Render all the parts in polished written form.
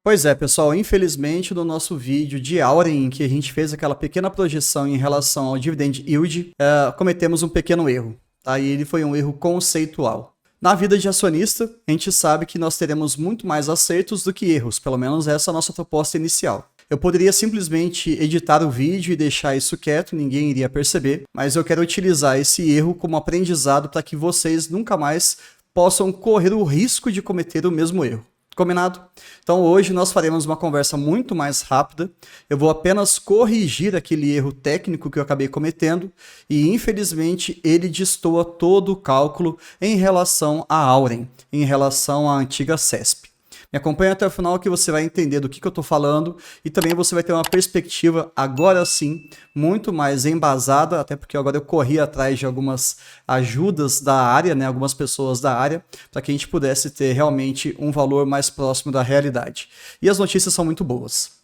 Pois é, pessoal, infelizmente no nosso vídeo de Auren, em que a gente fez aquela pequena projeção em relação ao Dividend Yield, cometemos um pequeno erro, tá? E ele foi um erro conceitual. Na vida de acionista, a gente sabe que nós teremos muito mais acertos do que erros, pelo menos essa é a nossa proposta inicial. Eu poderia simplesmente editar o vídeo e deixar isso quieto, ninguém iria perceber, mas eu quero utilizar esse erro como aprendizado para que vocês nunca mais possam correr o risco de cometer o mesmo erro. Combinado? Então hoje nós faremos uma conversa muito mais rápida, eu vou apenas corrigir aquele erro técnico que eu acabei cometendo e infelizmente ele destoa todo o cálculo em relação à Auren, em relação à antiga CESP. Me acompanha até o final que você vai entender do que eu estou falando e também você vai ter uma perspectiva, agora sim, muito mais embasada, até porque agora eu corri atrás de algumas ajudas da área, né, algumas pessoas da área, para que a gente pudesse ter realmente um valor mais próximo da realidade. E as notícias são muito boas.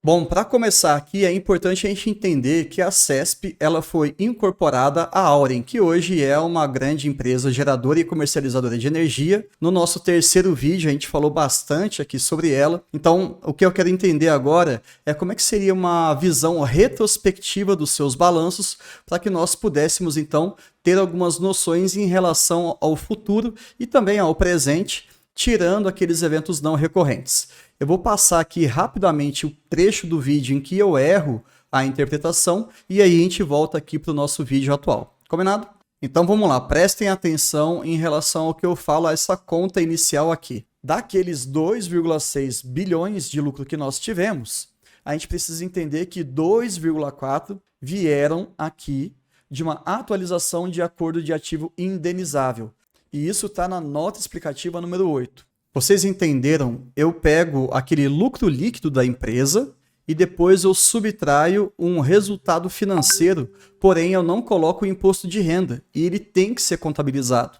Bom, para começar aqui, é importante a gente entender que a CESP ela foi incorporada à Auren, que hoje é uma grande empresa geradora e comercializadora de energia. No nosso terceiro vídeo, a gente falou bastante aqui sobre ela. Então, o que eu quero entender agora é como é que seria uma visão retrospectiva dos seus balanços para que nós pudéssemos, então, ter algumas noções em relação ao futuro e também ao presente, tirando aqueles eventos não recorrentes. Eu vou passar aqui rapidamente o trecho do vídeo em que eu erro a interpretação e aí a gente volta aqui para o nosso vídeo atual. Combinado? Então vamos lá, prestem atenção em relação ao que eu falo, a essa conta inicial aqui. Daqueles 2,6 bilhões de lucro que nós tivemos, a gente precisa entender que 2,4 vieram aqui de uma atualização de acordo de ativo indenizável. E isso está na nota explicativa número 8. Vocês entenderam? Eu pego aquele lucro líquido da empresa e depois eu subtraio um resultado financeiro, porém eu não coloco o imposto de renda e ele tem que ser contabilizado.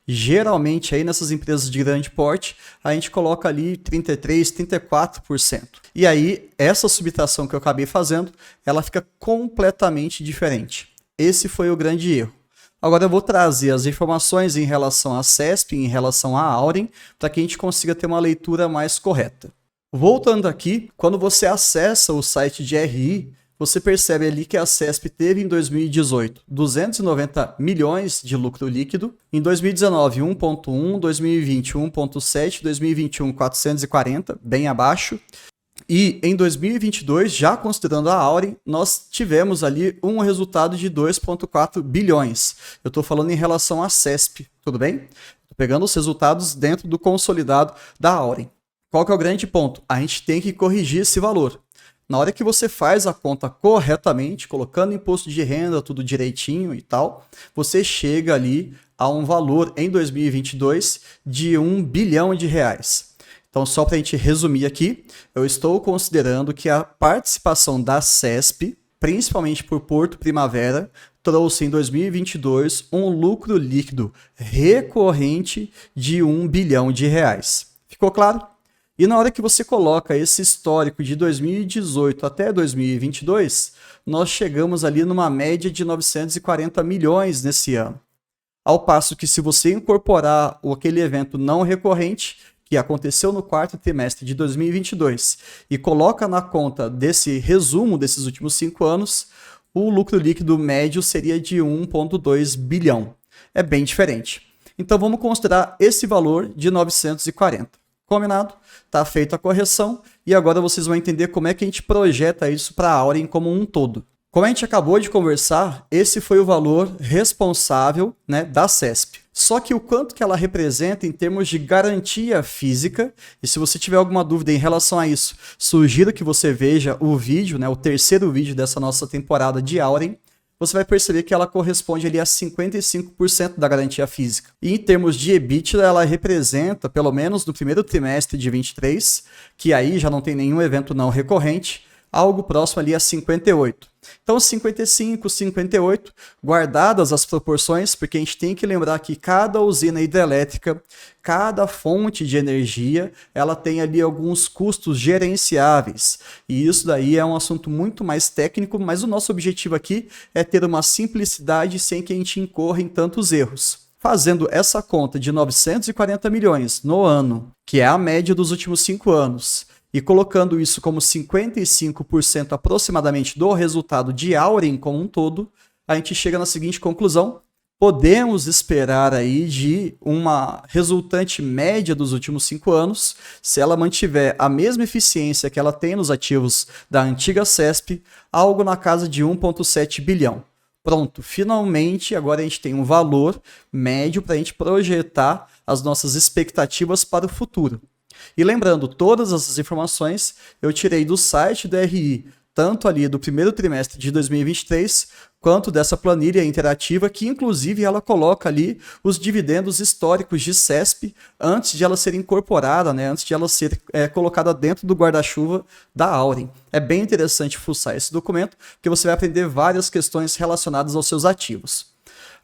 Geralmente aí nessas empresas de grande porte, a gente coloca ali 33%, 34%. E aí essa subtração que eu acabei fazendo, ela fica completamente diferente. Esse foi o grande erro. Agora eu vou trazer as informações em relação à CESP, em relação à Auren, para que a gente consiga ter uma leitura mais correta. Voltando aqui, quando você acessa o site de RI, você percebe ali que a CESP teve em 2018 290 milhões de lucro líquido, em 2019 1,1, 2020 1,7, 2021 440, bem abaixo. E em 2022, já considerando a Auren, nós tivemos ali um resultado de 2,4 bilhões. Eu estou falando em relação à CESP, tudo bem? Estou pegando os resultados dentro do consolidado da Auren. Qual que é o grande ponto? A gente tem que corrigir esse valor. Na hora que você faz a conta corretamente, colocando imposto de renda, tudo direitinho e tal, você chega ali a um valor em 2022 de 1 bilhão de reais. Então, só para a gente resumir aqui, eu estou considerando que a participação da CESP, principalmente por Porto Primavera, trouxe em 2022 um lucro líquido recorrente de 1 bilhão de reais. Ficou claro? E na hora que você coloca esse histórico de 2018 até 2022, nós chegamos ali numa média de 940 milhões nesse ano. Ao passo que se você incorporar aquele evento não recorrente, que aconteceu no quarto trimestre de 2022 e coloca na conta desse resumo desses últimos 5 anos, o lucro líquido médio seria de 1,2 bilhão. É bem diferente. Então vamos considerar esse valor de 940. Combinado? Está feita a correção e agora vocês vão entender como é que a gente projeta isso para a Auren como um todo. Como a gente acabou de conversar, esse foi o valor responsável, né, da CESP. Só que o quanto que ela representa em termos de garantia física, e se você tiver alguma dúvida em relação a isso, sugiro que você veja o vídeo, né, o terceiro vídeo dessa nossa temporada de Auren, você vai perceber que ela corresponde ali a 55% da garantia física. E em termos de EBITDA, ela representa, pelo menos no primeiro trimestre de 23, que aí já não tem nenhum evento não recorrente, algo próximo ali a 58%. Então 55, 58, guardadas as proporções, porque a gente tem que lembrar que cada usina hidrelétrica, cada fonte de energia, ela tem ali alguns custos gerenciáveis. E isso daí é um assunto muito mais técnico, mas o nosso objetivo aqui é ter uma simplicidade sem que a gente incorra em tantos erros. Fazendo essa conta de 940 milhões no ano, que é a média dos últimos 5 anos, e colocando isso como 55% aproximadamente do resultado de Auren como um todo, a gente chega na seguinte conclusão: podemos esperar aí de uma resultante média dos últimos 5 anos, se ela mantiver a mesma eficiência que ela tem nos ativos da antiga CESP, algo na casa de 1,7 bilhão. Pronto, finalmente agora a gente tem um valor médio para a gente projetar as nossas expectativas para o futuro. E lembrando, todas essas informações eu tirei do site do RI, tanto ali do primeiro trimestre de 2023, quanto dessa planilha interativa, que inclusive ela coloca ali os dividendos históricos de CESP antes de ela ser incorporada, né, antes de ela ser colocada dentro do guarda-chuva da Auren. É bem interessante fuçar esse documento, porque você vai aprender várias questões relacionadas aos seus ativos.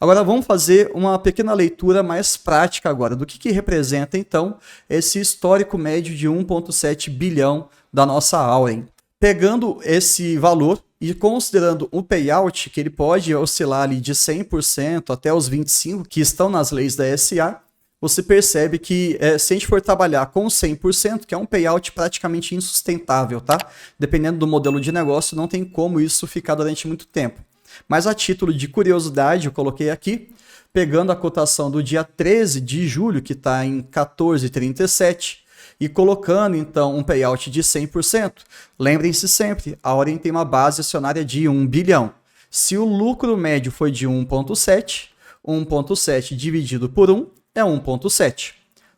Agora vamos fazer uma pequena leitura mais prática agora, do que representa então esse histórico médio de 1,7 bilhão da nossa Auren. Pegando esse valor e considerando o payout, que ele pode oscilar ali de 100% até os 25%, que estão nas leis da SA, você percebe que se a gente for trabalhar com 100%, que é um payout praticamente insustentável, tá? Dependendo do modelo de negócio, não tem como isso ficar durante muito tempo. Mas a título de curiosidade, eu coloquei aqui, pegando a cotação do dia 13 de julho, que está em 14,37, e colocando então um payout de 100%, lembrem-se sempre, a Auren tem uma base acionária de 1 bilhão. Se o lucro médio foi de 1,7 dividido por 1 é 1,7.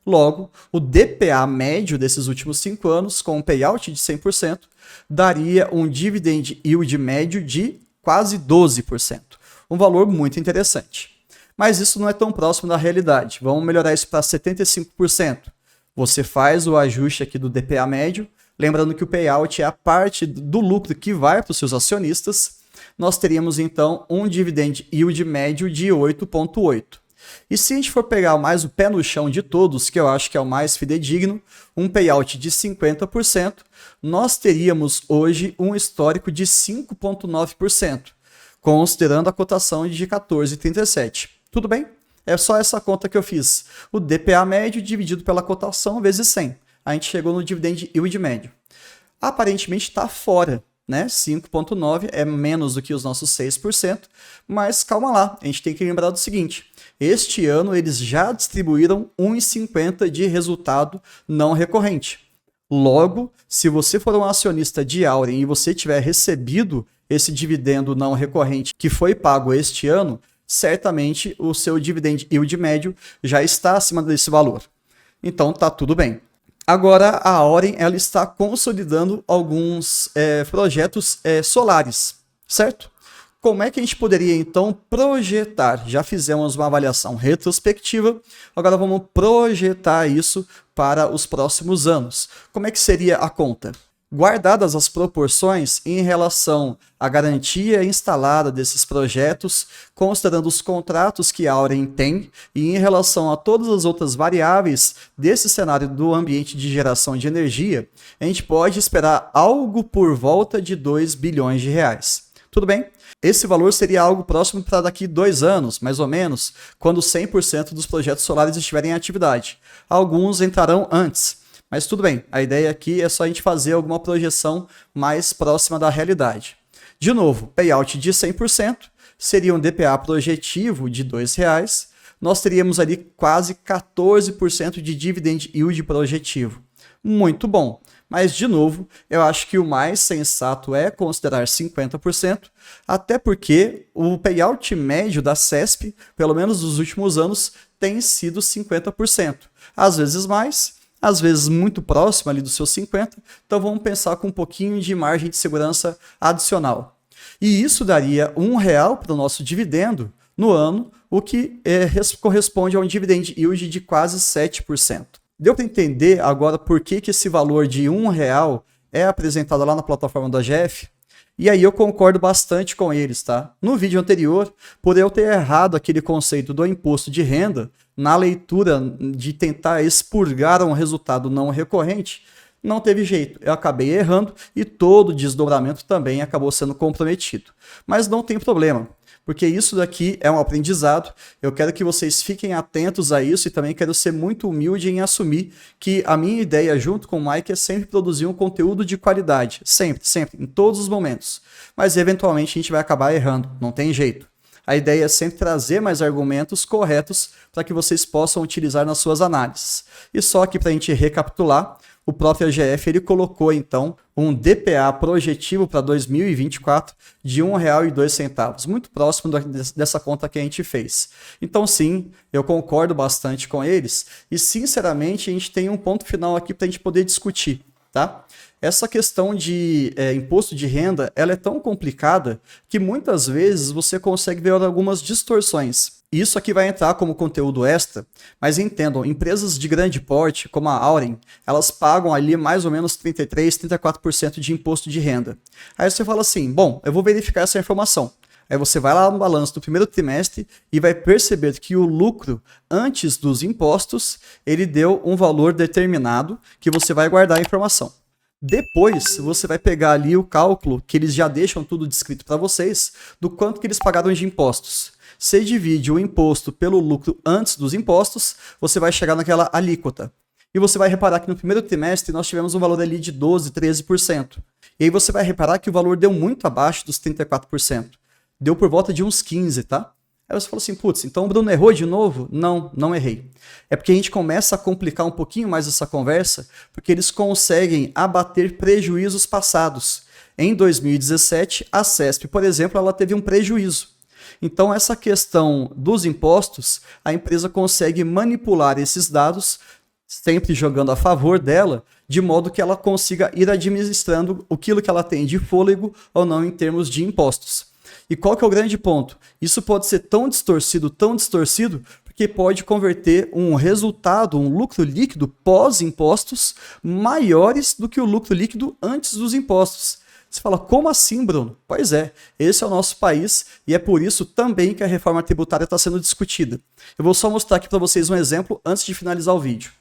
Logo, o DPA médio desses últimos 5 anos, com um payout de 100%, daria um dividend yield médio de quase 12%. Um valor muito interessante. Mas isso não é tão próximo da realidade. Vamos melhorar isso para 75%. Você faz o ajuste aqui do DPA médio, lembrando que o payout é a parte do lucro que vai para os seus acionistas. Nós teríamos então um dividend yield médio de 8,8. E se a gente for pegar mais o pé no chão de todos, que eu acho que é o mais fidedigno, um payout de 50%, nós teríamos hoje um histórico de 5,9%, considerando a cotação de 14,37. Tudo bem? É só essa conta que eu fiz. O DPA médio dividido pela cotação vezes 100. A gente chegou no dividend yield médio. Aparentemente está fora, né? 5,9 é menos do que os nossos 6%, mas calma lá, a gente tem que lembrar do seguinte: este ano eles já distribuíram 1,50 de resultado não recorrente. Logo, se você for um acionista de Auren e você tiver recebido esse dividendo não recorrente que foi pago este ano, certamente o seu dividend yield médio já está acima desse valor. Então tá tudo bem. Agora a Auren ela está consolidando alguns projetos solares, certo? Como é que a gente poderia então projetar? Já fizemos uma avaliação retrospectiva, agora vamos projetar isso para os próximos anos. Como é que seria a conta? Guardadas as proporções em relação à garantia instalada desses projetos, considerando os contratos que a Auren tem e em relação a todas as outras variáveis desse cenário do ambiente de geração de energia, a gente pode esperar algo por volta de 2 bilhões de reais. Tudo bem? Esse valor seria algo próximo para daqui 2 anos, mais ou menos, quando 100% dos projetos solares estiverem em atividade. Alguns entrarão antes. Mas tudo bem, a ideia aqui é só a gente fazer alguma projeção mais próxima da realidade. De novo, payout de 100%, seria um DPA projetivo de R$ 2,00, nós teríamos ali quase 14% de dividend yield projetivo. Muito bom, mas de novo, eu acho que o mais sensato é considerar 50%, até porque o payout médio da CESP, pelo menos nos últimos anos, tem sido 50%. Às vezes mais, às vezes muito próximo ali dos seus 50%, então vamos pensar com um pouquinho de margem de segurança adicional. E isso daria R$ 1,00 para o nosso dividendo no ano, o que corresponde a um dividend yield de quase 7%. Deu para entender agora por que esse valor de R$ 1,00 é apresentado lá na plataforma da AGF? E aí eu concordo bastante com eles, tá? No vídeo anterior, por eu ter errado aquele conceito do imposto de renda, na leitura de tentar expurgar um resultado não recorrente, não teve jeito. Eu acabei errando e todo o desdobramento também acabou sendo comprometido. Mas não tem problema, porque isso daqui é um aprendizado. Eu quero que vocês fiquem atentos a isso e também quero ser muito humilde em assumir que a minha ideia junto com o Mike é sempre produzir um conteúdo de qualidade. Sempre, sempre, em todos os momentos. Mas eventualmente a gente vai acabar errando, não tem jeito. A ideia é sempre trazer mais argumentos corretos para que vocês possam utilizar nas suas análises. E só aqui para a gente recapitular, o próprio AGF ele colocou então um DPA projetivo para 2024 de R$ 1,02, muito próximo dessa conta que a gente fez. Então sim, eu concordo bastante com eles e sinceramente a gente tem um ponto final aqui para a gente poder discutir, tá? Essa questão de imposto de renda, ela é tão complicada que muitas vezes você consegue ver algumas distorções. Isso aqui vai entrar como conteúdo extra, mas entendam, empresas de grande porte, como a Auren, elas pagam ali mais ou menos 33, 34% de imposto de renda. Aí você fala assim, bom, eu vou verificar essa informação. Aí você vai lá no balanço do primeiro trimestre e vai perceber que o lucro antes dos impostos, ele deu um valor determinado que você vai guardar a informação. Depois, você vai pegar ali o cálculo, que eles já deixam tudo descrito para vocês, do quanto que eles pagaram de impostos. Você divide o imposto pelo lucro antes dos impostos, você vai chegar naquela alíquota. E você vai reparar que no primeiro trimestre nós tivemos um valor ali de 12%, 13%. E aí você vai reparar que o valor deu muito abaixo dos 34%. Deu por volta de uns 15%, tá? Aí você falou assim, putz, então o Bruno errou de novo? Não, não errei. É porque a gente começa a complicar um pouquinho mais essa conversa, porque eles conseguem abater prejuízos passados. Em 2017, a CESP, por exemplo, ela teve um prejuízo. Então, essa questão dos impostos, a empresa consegue manipular esses dados, sempre jogando a favor dela, de modo que ela consiga ir administrando aquilo que ela tem de fôlego ou não em termos de impostos. E qual que é o grande ponto? Isso pode ser tão distorcido, porque pode converter um resultado, um lucro líquido pós-impostos, maiores do que o lucro líquido antes dos impostos. Você fala, como assim, Bruno? Pois é, esse é o nosso país e é por isso também que a reforma tributária está sendo discutida. Eu vou só mostrar aqui para vocês um exemplo antes de finalizar o vídeo.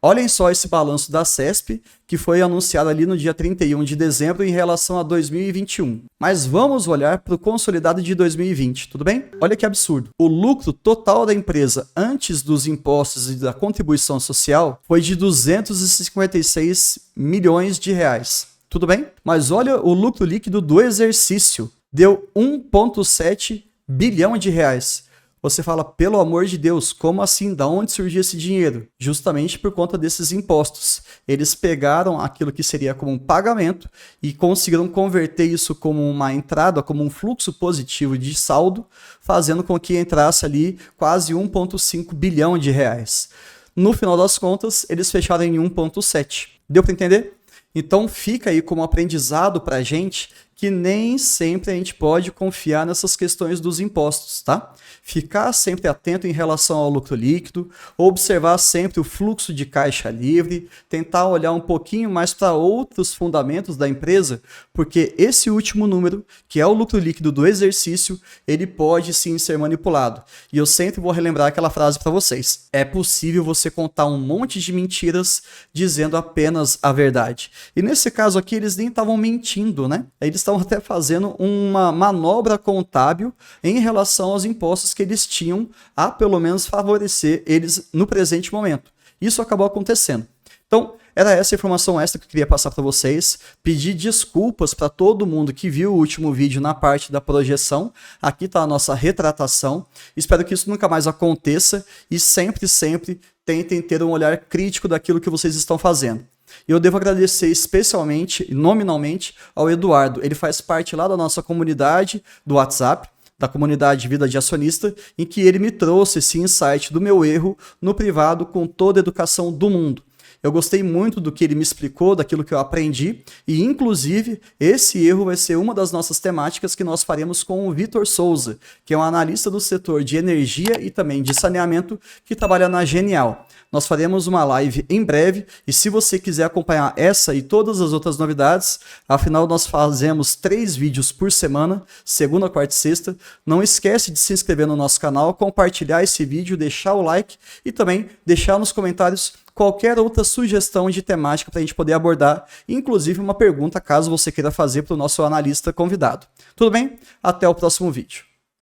Olhem só esse balanço da CESP, que foi anunciado ali no dia 31 de dezembro em relação a 2021. Mas vamos olhar para o consolidado de 2020, tudo bem? Olha que absurdo. O lucro total da empresa antes dos impostos e da contribuição social foi de 256 milhões de reais. Tudo bem? Mas olha o lucro líquido do exercício. Deu 1,7 bilhão de reais. Você fala, pelo amor de Deus, como assim? Da onde surgiu esse dinheiro? Justamente por conta desses impostos. Eles pegaram aquilo que seria como um pagamento e conseguiram converter isso como uma entrada, como um fluxo positivo de saldo, fazendo com que entrasse ali quase 1,5 bilhão de reais. No final das contas, eles fecharam em 1,7. Deu para entender? Então fica aí como aprendizado para a gente que nem sempre a gente pode confiar nessas questões dos impostos, tá? Ficar sempre atento em relação ao lucro líquido, observar sempre o fluxo de caixa livre, tentar olhar um pouquinho mais para outros fundamentos da empresa, porque esse último número, que é o lucro líquido do exercício, ele pode sim ser manipulado. E eu sempre vou relembrar aquela frase para vocês. É possível você contar um monte de mentiras dizendo apenas a verdade. E nesse caso aqui, eles nem estavam mentindo, né? Eles estavam até fazendo uma manobra contábil em relação aos impostos que eles tinham a, pelo menos, favorecer eles no presente momento. Isso acabou acontecendo. Então, era essa informação extra que eu queria passar para vocês. Pedir desculpas para todo mundo que viu o último vídeo na parte da projeção. Aqui está a nossa retratação. Espero que isso nunca mais aconteça e sempre, sempre tentem ter um olhar crítico daquilo que vocês estão fazendo. E eu devo agradecer especialmente, nominalmente, ao Eduardo. Ele faz parte lá da nossa comunidade do WhatsApp, da comunidade Vida de Acionista, em que ele me trouxe esse insight do meu erro no privado com toda a educação do mundo. Eu gostei muito do que ele me explicou, daquilo que eu aprendi, e inclusive esse erro vai ser uma das nossas temáticas que nós faremos com o Vitor Souza, que é um analista do setor de energia e também de saneamento que trabalha na Genial. Nós faremos uma live em breve e se você quiser acompanhar essa e todas as outras novidades, afinal nós fazemos 3 vídeos por semana, segunda, quarta e sexta. Não esquece de se inscrever no nosso canal, compartilhar esse vídeo, deixar o like e também deixar nos comentários qualquer outra sugestão de temática para a gente poder abordar, inclusive uma pergunta caso você queira fazer para o nosso analista convidado. Tudo bem? Até o próximo vídeo.